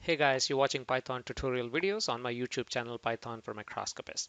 Hey guys, you're watching Python tutorial videos on my YouTube channel Python for Microscopists.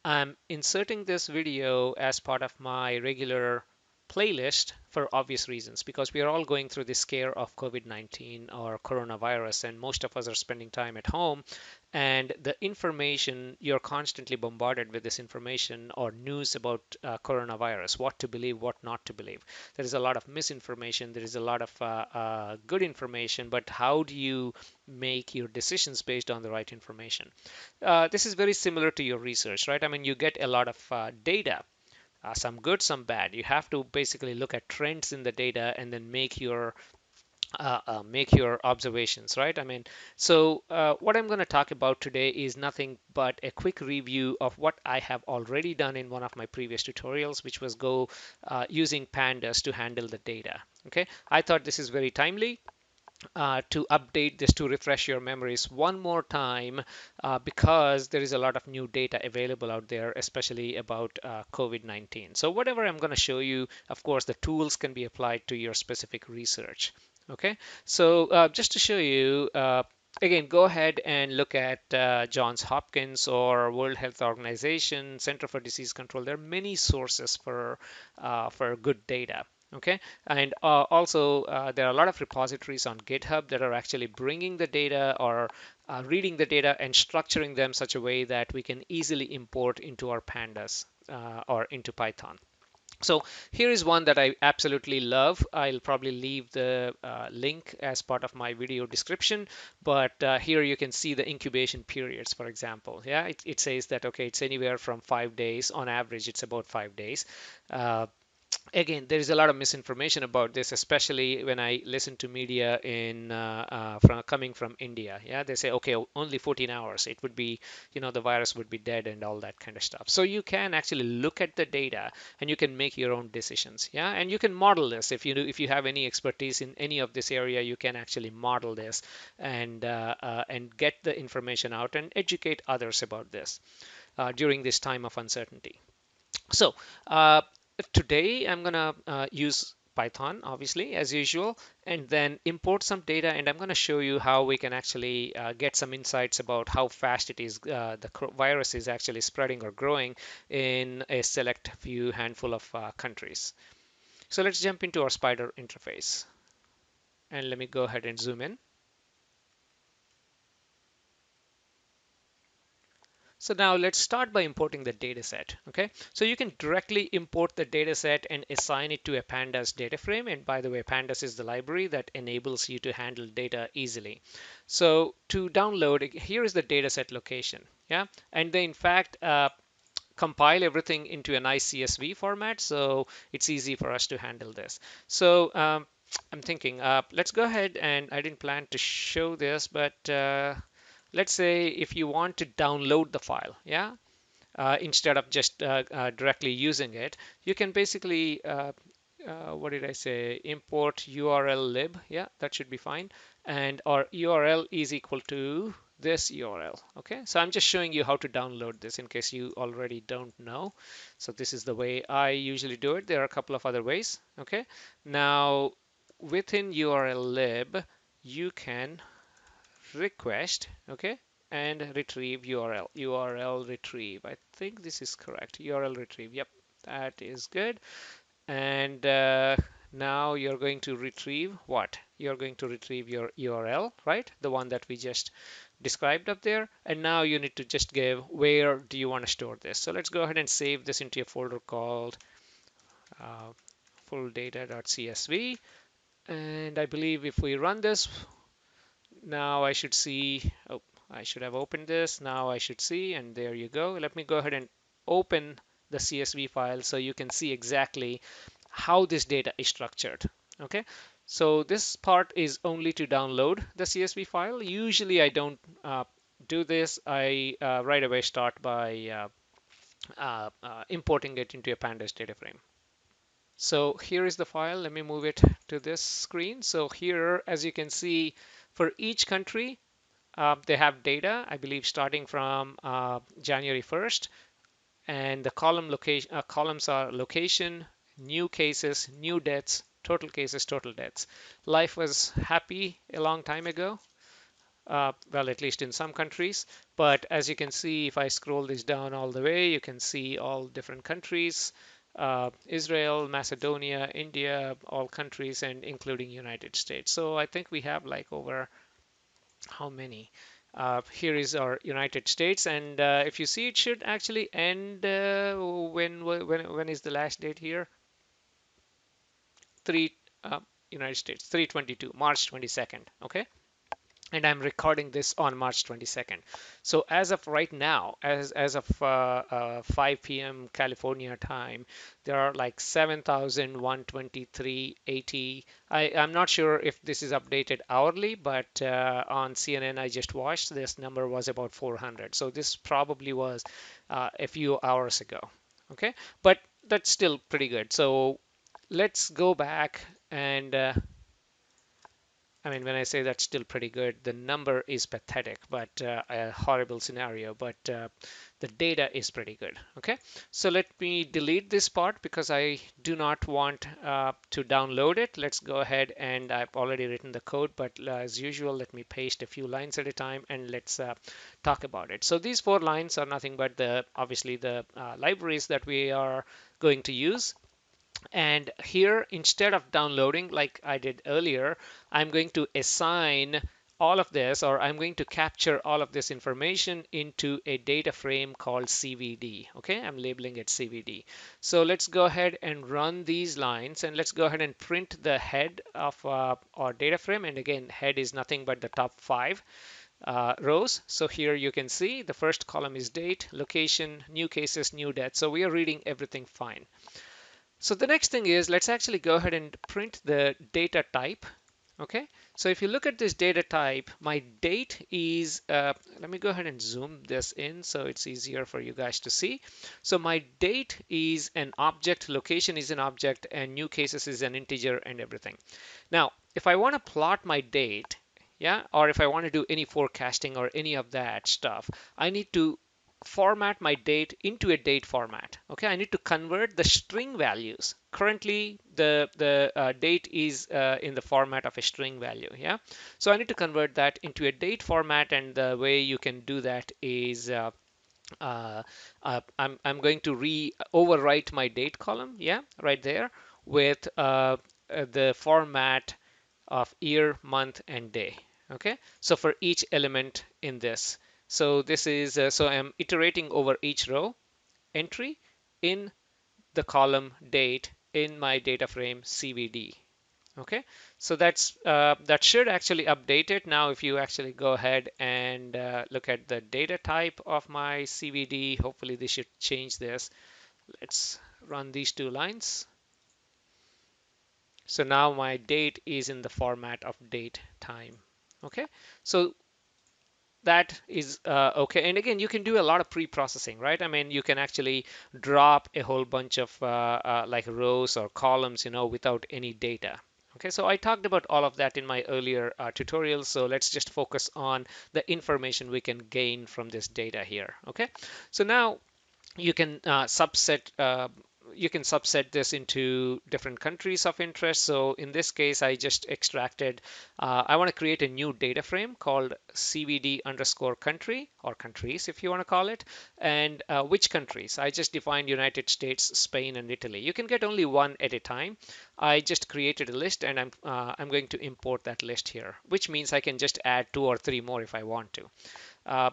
I'm inserting this video as part of my regular playlist for obvious reasons because we are all going through the scare of COVID-19 or coronavirus, and most of us are spending time at home. And the information, you're constantly bombarded with this information or news about coronavirus, what to believe, what not to believe. There is a lot of misinformation, there is a lot of good information, but how do you make your decisions based on the right information? This is very similar to your research, right? I mean, you get a lot of data, some good, some bad. You have to basically look at trends in the data and then make your observations, right? I mean, so what I'm going to talk about today is nothing but a quick review of what I have already done in one of my previous tutorials, which was go using pandas to handle the data. Okay, I thought this is very timely to update this to refresh your memories one more time because there is a lot of new data available out there, especially about COVID-19. So whatever I'm going to show you, of course, the tools can be applied to your specific research. Okay, so just to show you, again, go ahead and look at Johns Hopkins or World Health Organization, Center for Disease Control. There are many sources for good data. Okay, and also there are a lot of repositories on GitHub that are actually bringing the data or reading the data and structuring them such a way that we can easily import into our pandas or into Python. So here is one that I absolutely love. I'll probably leave the link as part of my video description, but here you can see the incubation periods, for example. Yeah, it says that, okay, it's anywhere from 5 days. On average, it's about 5 days. Again, there is a lot of misinformation about this, especially when I listen to media coming from India. Yeah, they say, okay, only 14 hours, it would be, the virus would be dead and all that kind of stuff. So you can actually look at the data and you can make your own decisions. Yeah, and you can model this if you have any expertise in any of this area, you can actually model this and get the information out and educate others about this during this time of uncertainty. So today I'm gonna use Python, obviously, as usual, and then import some data, and I'm going to show you how we can actually get some insights about how fast it is the virus is actually spreading or growing in a select few handful of countries. So let's jump into our Spider interface, and let me go ahead and zoom in. So now let's start by importing the data set. Okay, so you can directly import the data set and assign it to a pandas data frame. And by the way, pandas is the library that enables you to handle data easily. So to download, here is the data set location. Yeah, and they in fact compile everything into a nice CSV format, so it's easy for us to handle this. So I'm thinking, let's go ahead, and I didn't plan to show this, but let's say if you want to download the file, yeah, instead of just directly using it, you can basically, what did I say, import URL lib, yeah, that should be fine, and our URL is equal to this URL. Okay, so I'm just showing you how to download this in case you already don't know. So this is the way I usually do it. There are a couple of other ways. Okay, now within URL lib, you can request, okay, and retrieve URL retrieve. I think this is correct. URL retrieve. Yep, that is good. And now you're going to retrieve what? You're going to retrieve your URL, right? The one that we just described up there. And now you need to just give where do you want to store this. So let's go ahead and save this into a folder called uh, fulldata.csv. And I believe if we run this, now I should see, oh, I should have opened this. Now I should see, and there you go. Let me go ahead and open the CSV file so you can see exactly how this data is structured. Okay, so this part is only to download the CSV file. Usually I don't do this. I right away start by importing it into a pandas data frame. So here is the file. Let me move it to this screen. So here, as you can see, for each country, they have data, I believe, starting from January 1st, and the columns are location, new cases, new deaths, total cases, total deaths. Life was happy a long time ago. well, at least in some countries. But as you can see, if I scroll this down all the way, you can see all different countries, Israel, Macedonia, India, all countries, and including United States. So I think we have like over how many? Here is our United States, and if you see, it should actually end when is the last date here? Three United States 322 March 22nd. Okay, and I'm recording this on March 22nd. So as of right now, as of 5 p.m. California time, there are like 7,123.80. I'm not sure if this is updated hourly, but on CNN I just watched, this number was about 400. So this probably was a few hours ago. Okay, but that's still pretty good. So let's go back and I mean, when I say that's still pretty good, the number is pathetic, but a horrible scenario, but the data is pretty good. Okay, so let me delete this part because I do not want to download it. Let's go ahead, and I've already written the code, but as usual, let me paste a few lines at a time, and let's talk about it. So these 4 lines are nothing but obviously the libraries that we are going to use. And here, instead of downloading like I did earlier, I'm going to assign all of this, or I'm going to capture all of this information into a data frame called CVD. Okay, I'm labeling it CVD. So let's go ahead and run these lines, and let's go ahead and print the head of our data frame. And again, head is nothing but the top 5 rows. So here you can see the first column is date, location, new cases, new death. So we are reading everything fine. So the next thing is, let's actually go ahead and print the data type. Okay, so if you look at this data type, my date is, let me go ahead and zoom this in so it's easier for you guys to see. So my date is an object, location is an object, and new cases is an integer and everything. Now, if I want to plot my date, yeah, or if I want to do any forecasting or any of that stuff, I need to format my date into a date format. Okay, I need to convert the string values. Currently, the date is in the format of a string value. Yeah, so I need to convert that into a date format, and the way you can do that is I'm going to overwrite my date column. Yeah, right there with the format of year, month, and day. Okay, so for each element in this. So this is, so I'm iterating over each row entry in the column date in my data frame CVD. Okay, so that should actually update it. Now, if you actually go ahead and look at the data type of my CVD, hopefully this should change this. Let's run these 2 lines. So now my date is in the format of date time. Okay, so that is okay. And again, you can do a lot of pre-processing, right? I mean, you can actually drop a whole bunch of like rows or columns, without any data. Okay, so I talked about all of that in my earlier tutorials. So let's just focus on the information we can gain from this data here. Okay, so now you can subset this into different countries of interest. So in this case, I just extracted, I want to create a new data frame called CVD underscore country, or countries if you want to call it. And which countries? I just defined United States, Spain, and Italy. You can get only one at a time. I just created a list, and I'm going to import that list here, which means I can just add 2 or 3 more if I want to. Uh,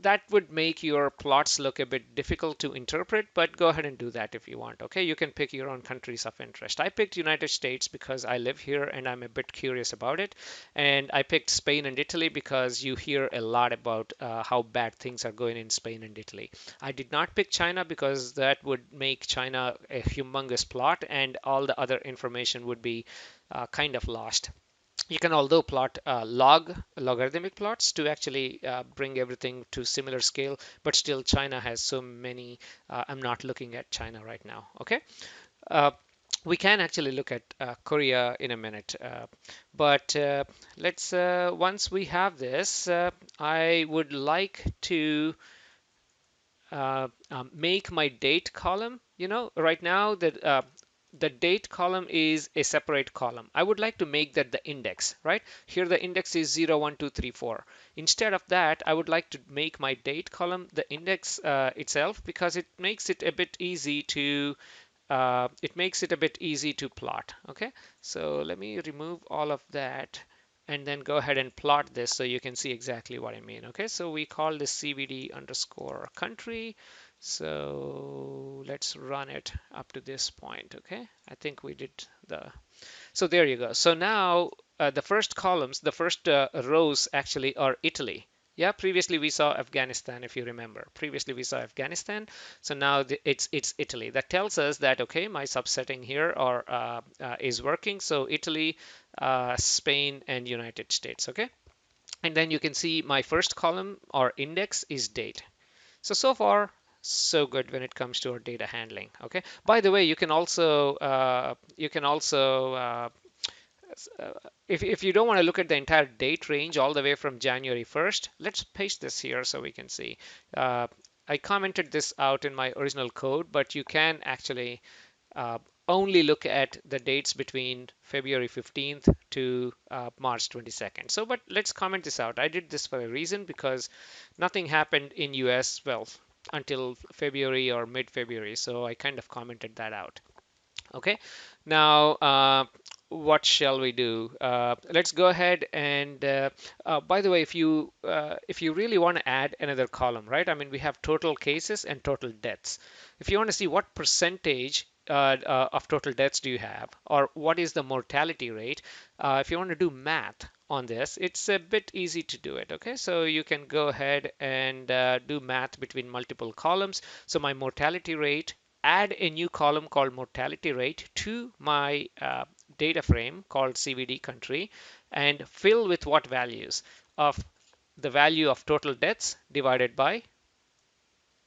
that would make your plots look a bit difficult to interpret, but go ahead and do that if you want. Okay, you can pick your own countries of interest. I picked United States because I live here and I'm a bit curious about it. And I picked Spain and Italy because you hear a lot about how bad things are going in Spain and Italy. I did not pick China because that would make China a humongous plot and all the other information would be kind of lost. You can although plot logarithmic plots to actually bring everything to similar scale, but still China has so many. I'm not looking at China right now. Okay, uh, we can actually look at Korea in a minute, but let's once we have this, I would like to make my date column. Right now that the date column is a separate column. I would like to make that the index, right? Here the index is 0, 1, 2, 3, 4. Instead of that, I would like to make my date column the index itself, because it makes it a bit easy to plot. Okay, so let me remove all of that and then go ahead and plot this so you can see exactly what I mean. Okay, so we call this CVD underscore country. So let's run it up to this point. Okay, I think we did the so there you go. So now the first columns, the first rows actually are Italy. Yeah, previously we saw Afghanistan, if you remember. Previously we saw Afghanistan. So now it's Italy. That tells us that, okay, my subsetting here is working. So Italy, Spain, and United States. Okay. And then you can see my first column or index is date. So far, so good when it comes to our data handling. Okay. By the way, you can also if you don't want to look at the entire date range all the way from January 1st, let's paste this here so we can see. Uh, I commented this out in my original code, but you can actually uh, only look at the dates between February 15th to March 22nd. So, but let's comment this out. I did this for a reason, because nothing happened in US, well, until February or mid-February. So I kind of commented that out. Okay, now what shall we do? Let's go ahead and by the way, if you really want to add another column, right? I mean, we have total cases and total deaths. If you want to see what percentage of total deaths do you have, or what is the mortality rate, if you want to do math on this, it's a bit easy to do it. Okay, so you can go ahead and do math between multiple columns. So my mortality rate, add a new column called mortality rate to my data frame called CVD country, and fill with what values of the value of total deaths divided by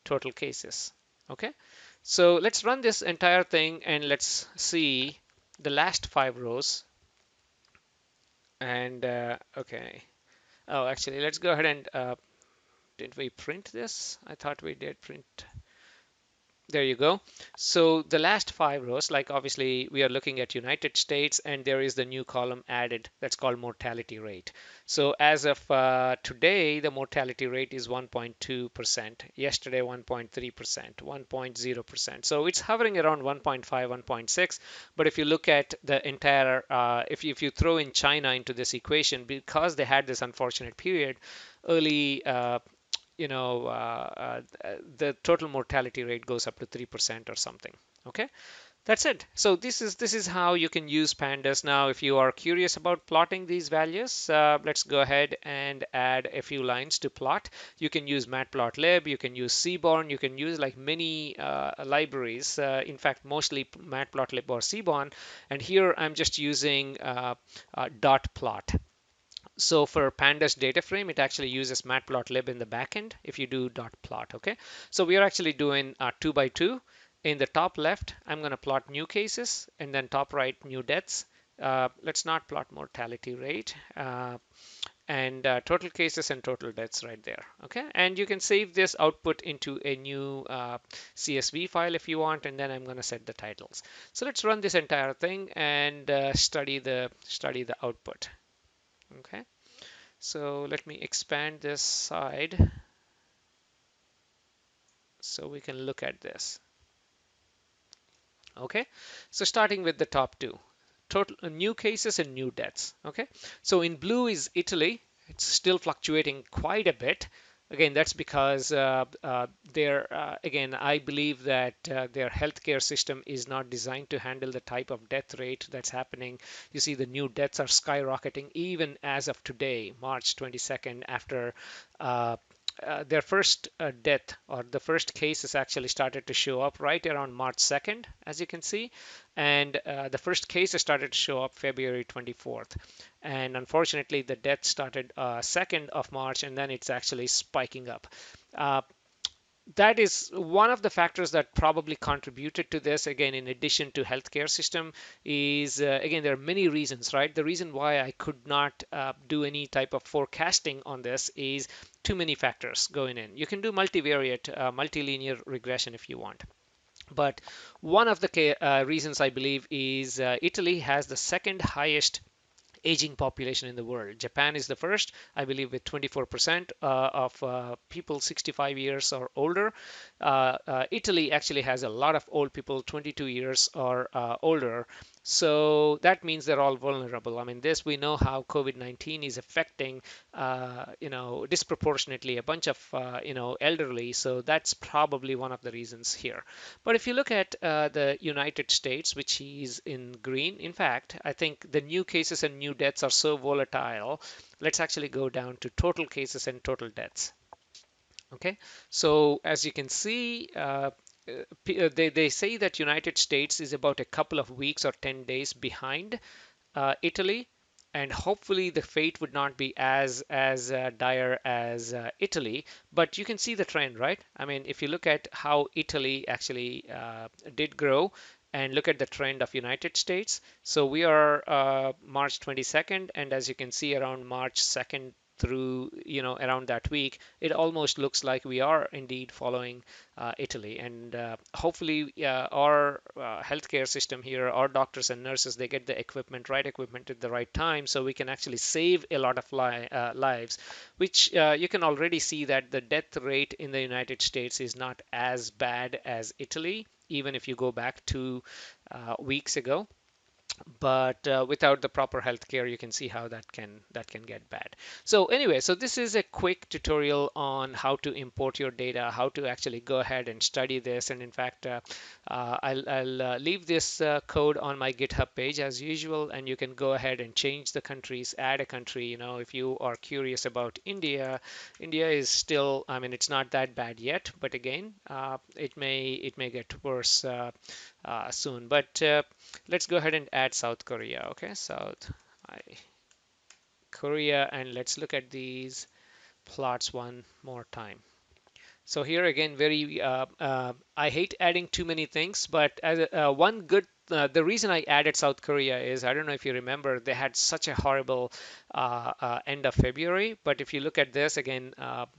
total cases. Okay, so let's run this entire thing and let's see the last 5 rows. And okay, oh, actually, let's go ahead and did we print this? I thought we did print. There you go. So the last 5 rows, like obviously we are looking at United States, and there is the new column added that's called mortality rate. So as of today, the mortality rate is 1.2%. Yesterday, 1.3%, 1.0%. So it's hovering around 1.5, 1.6. But if you look at the entire, if you throw in China into this equation, because they had this unfortunate period early, the total mortality rate goes up to 3% or something. Okay, that's it. So this is how you can use pandas. Now, if you are curious about plotting these values, let's go ahead and add a few lines to plot. You can use matplotlib, you can use Seaborn, you can use like many libraries. In fact, mostly matplotlib or Seaborn. And here I'm just using dot plot. So for pandas data frame, it actually uses matplotlib in the backend if you do dot plot. Okay, so we are actually doing 2 by 2. In the top left, I'm going to plot new cases, and then top right, new deaths. Let's not plot mortality rate, and total cases and total deaths right there. Okay, and you can save this output into a new CSV file if you want, and then I'm going to set the titles. So let's run this entire thing and study the output. Okay. So let me expand this side so we can look at this. Okay, so starting with the top two, total new cases and new deaths. Okay, so in blue is Italy. It's still fluctuating quite a bit. Again, that's because again, I believe that their healthcare system is not designed to handle the type of death rate that's happening. You see, the new deaths are skyrocketing even as of today, March 22nd, after their first death, or the first cases, actually started to show up right around March 2nd, as you can see. And the first cases started to show up February 24th. And unfortunately, the death started 2nd of March, and then it's actually spiking up. That is one of the factors that probably contributed to this. Again, in addition to healthcare system, is again, there are many reasons, right? The reason why I could not do any type of forecasting on this is too many factors going in. You can do multivariate, multilinear regression if you want. But one of the reasons I believe is Italy has the second highest aging population in the world. Japan is the first, I believe, with 24% of people 65 years or older. Italy actually has a lot of old people, 22 years or older. So that means they're all vulnerable. I mean, this we know how COVID-19 is affecting, disproportionately a bunch of, elderly. So that's probably one of the reasons here. But if you look at the United States, which is in green, in fact, I think the new cases and new deaths are so volatile. Let's actually go down to total cases and total deaths. Okay, so as you can see, they say that United States is about a couple of weeks or 10 days behind Italy, and hopefully the fate would not be as dire as Italy. But you can see the trend, right? I mean, if you look at how Italy actually did grow, and look at the trend of United States. So we are March 22nd, and as you can see, around March 2nd through around that week, it almost looks like we are indeed following Italy. And hopefully our healthcare system here, our doctors and nurses, they get the right equipment at the right time, so we can actually save a lot of lives, which you can already see that the death rate in the United States is not as bad as Italy, even if you go back 2 weeks ago. But without the proper healthcare, you can see how that can get bad. So anyway, so this is a quick tutorial on how to import your data, how to actually go ahead and study this. And in fact, I'll leave this code on my GitHub page as usual, and you can go ahead and change the countries, add a country. If you are curious about India, India is still, I mean, it's not that bad yet, but again, it may get worse soon. But let's go ahead and add South Korea. Okay, South Korea, and let's look at these plots one more time. So here again, I hate adding too many things, but one good, the reason I added South Korea is, I don't know if you remember, they had such a horrible end of February. But if you look at this again,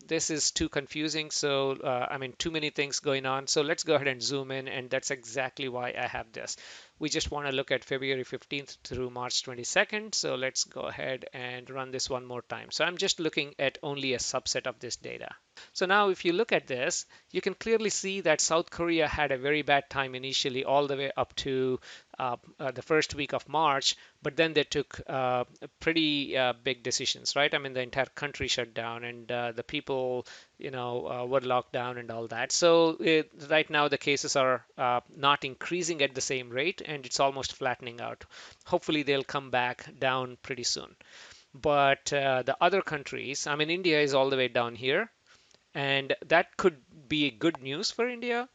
this is too confusing. So, I mean, too many things going on. So let's go ahead and zoom in, and that's exactly why I have this. We just want to look at February 15th through March 22nd. So let's go ahead and run this one more time. So I'm just looking at only a subset of this data. So now if you look at this, you can clearly see that South Korea had a very bad time initially, all the way up to the first week of March, but then they took pretty big decisions, right? I mean, the entire country shut down, and the people, were locked down and all that. So right now the cases are not increasing at the same rate, and it's almost flattening out. Hopefully they'll come back down pretty soon. But the other countries, I mean, India is all the way down here, and that could be good news for India,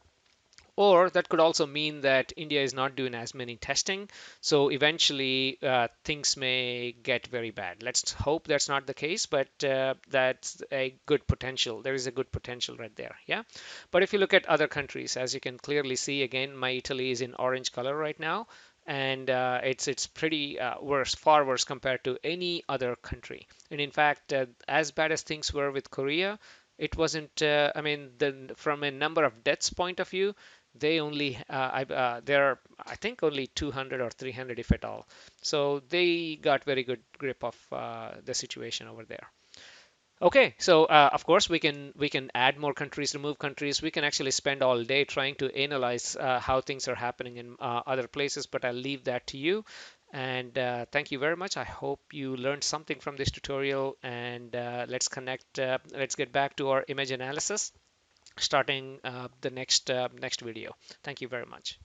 or that could also mean that India is not doing as many testing. So eventually things may get very bad. Let's hope that's not the case, but that's a good potential. There is a good potential right there. Yeah. But if you look at other countries, as you can clearly see, again, my Italy is in orange color right now. And it's pretty worse, far worse compared to any other country. And in fact, as bad as things were with Korea, it wasn't. I mean, from a number of deaths point of view, they only they're I think only 200 or 300 if at all. So they got very good grip of the situation over there. Okay, so of course we can add more countries, remove countries. We can actually spend all day trying to analyze how things are happening in other places, but I'll leave that to you. And thank you very much. I hope you learned something from this tutorial, and let's connect. Let's get back to our image analysis starting the next video. Thank you very much.